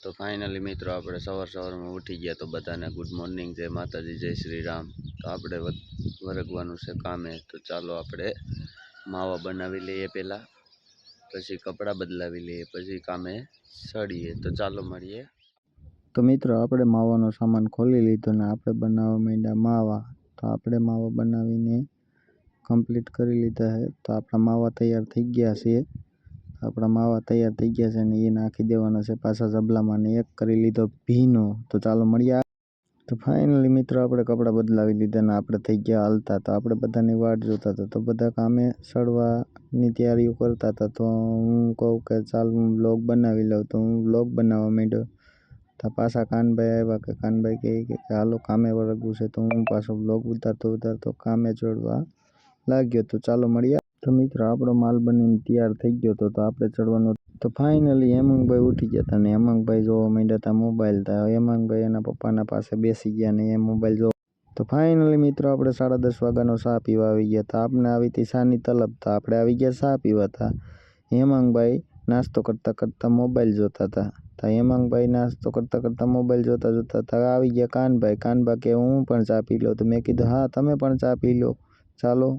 તો ફાઇનલી મિત્રો આપણે સવારમાં ઉઠી ગયા તો બધાને ગુડ મોર્નિંગ, જય માતાજી, જય શ્રી રામ। તો આપણે વરગવાનું છે કામે। તો ચાલો આપણે માવા બનાવી લઈએ પહેલાં, પછી કપડાં બદલાવી લઈએ, પછી કામે સળીએ। તો ચાલો મળીએ। તો મિત્રો આપણે માવાનો સામાન ખોલી લીધો ને આપણે બનાવવા માંડ્યા માવા। તો આપણે માવા બનાવીને કમ્પ્લીટ કરી લીધા છે। તો આપણા માવા તૈયાર થઈ ગયા છે। આપણા માવા તૈયાર થઈ ગયા છે ને એ નાખી દેવાનો છે પાછા ઝબલામાં, ને એક કરી લીધો ભીનો। તો ચાલો મળીએ। તો ફાઇનલી મિત્રો આપણે કપડાં બદલાવી લીધા ને આપણે થઈ ગયા હાલતા। તો આપણે બધાની વાટ જોતા હતા, તો બધા કામે સળવાની તૈયારીઓ કરતા હતા। તો હું કહું કે ચાલ હું વ્લોગ બનાવી લઉં, તો હું વ્લોગ બનાવવા માંડ્યો। તો પાછા કાનભાઈ આવ્યા કે કાનભાઈ કહે કે હાલો કામે વળગવું છે। તો હું પાછો વ્લોગ ઉતારતો કામે ચડવા લાગ્યો। તો ચાલો મળીએ। તો મિત્રો આપણો માલ બનીને તૈયાર થઈ ગયો હતો, તો આપણે ચડવાનું। તો ફાઇનલી હેમંગભાઈ ઉઠી ગયા હતા ને હેમંગભાઈ જોવા માંડ્યા હતા મોબાઈલ। તો હેમંગભાઈ એના પપ્પાના પાસે બેસી ગયા ને એ મોબાઈલ જોવા। તો ફાઇનલી મિત્રો આપણે 10:30 વાગ્યાનો ચા પીવા આવી ગયા। તો આપણે આવી હતી ચાની તલબ, તો આપણે આવી ગયા ચા પીવા હતા। હેમંગભાઈ નાસ્તો કરતા મોબાઈલ જોતા હતા। તો હેમંગભાઈ નાસ્તો કરતા મોબાઈલ જોતા આવી ગયા કાનભાઈ। કાનભાઈ કે હું પણ ચા પી લો। તો મેં કીધું હા તમે પણ ચા પી લો, ચાલો।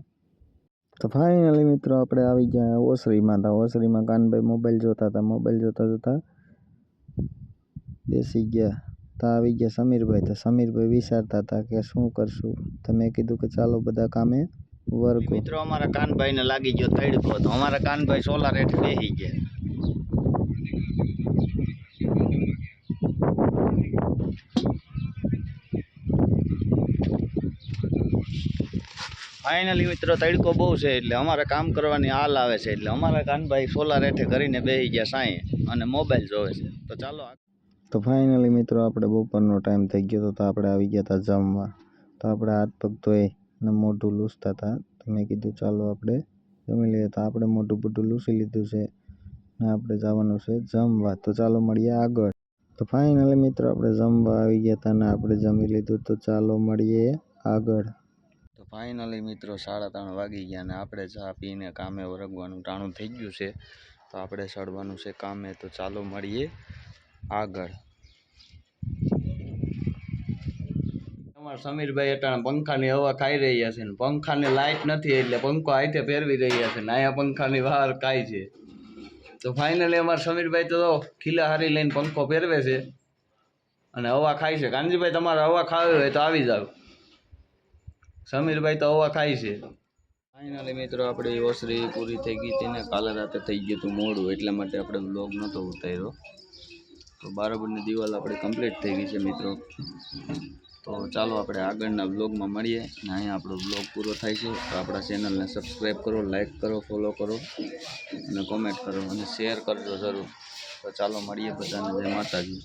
તો ફાઇનલી મિત્રો આપણે આવી ગયા ઓસરીમાં। તો ઓસરીમાં કાનભાઈ મોબાઈલ જોતા હતા, મોબાઈલ જોતા બેસી ગયા। તો આવી ગયા સમીરભાઈ। તો સમીરભાઈ વિચારતા હતા કે શું કરશું। તો મેં કીધું કે ચાલો બધા કામે વર્ગો। મિત્રો અમારા કાનભાઈને લાગી ગયો તડકો, તો અમારા કાનભાઈ સોલાર હેઠ બેસી ગયા। ફાઇનલી મિત્રો તડકો બહુ છે એટલે અમારે કામ કરવાની હાલ આવે છે, એટલે અમારા કાનભાઈ સોલાર હેઠે કરીને બેસી ગયા સાંયે અને મોબાઈલ જોવે છે। તો ચાલો। તો ફાઇનલી મિત્રો આપણે બપોરનો ટાઈમ થઈ ગયો તો આપણે આવી ગયા હતા જમવા। તો આપણે હાથ પગ ધોઈ અને મોઢું લૂછતા હતા। તો મેં કીધું ચાલો આપણે જમી લઈએ। તો આપણે મોઢું લૂછી લીધું છે ને આપણે જવાનું છે જમવા। તો ચાલો મળીએ આગળ। તો ફાઇનલી મિત્રો આપણે જમવા આવી ગયા હતા ને આપણે જમી લીધું। તો ચાલો મળીએ આગળ। તો ફાઇનલી મિત્રો 3:30 વાગી ગયા ને આપણે ચા પીને કામે વરગવાનું ટાણું થઈ ગયું છે। તો આપણે સડવાનું છે કામે। તો ચાલો મળીએ આગળ। અમારા સમીરભાઈ અટાણે પંખાની હવા ખાઈ રહ્યા છે ને પંખાની લાઇટ નથી એટલે પંખો હાથે ફેરવી રહ્યા છે ને અહીંયા પંખાની બહાર ખાય છે। તો ફાઇનલી અમારા સમીરભાઈ તો ખીલા હારી લઈને પંખો ફેરવે છે અને હવા ખાય છે। કાનજીભાઈ તમારે હવા ખાવી હોય તો આવી જાવ। સમીરભાઈ તો હવા ખાય છે। ફાઇનલી મિત્રો આપણી ઓસરી પૂરી થઈ ગઈ હતી ને કાલે રાતે થઈ ગયું હતું મોડું, એટલા માટે આપણે વ્લોગ નહોતો ઉતાર્યો। તો બરાબરની દિવાલ આપણી કમ્પ્લીટ થઈ ગઈ છે મિત્રો। તો ચાલો આપણે આગળના વ્લોગમાં મળીએ ને અહીંયા આપણો વ્લોગ પૂરો થાય છે। તો આપણા ચેનલને સબસ્ક્રાઈબ કરો, લાઈક કરો, ફોલો કરો અને કોમેન્ટ કરો અને શેર કરજો જરૂર। તો ચાલો મળીએ બધાને, જય માતાજી।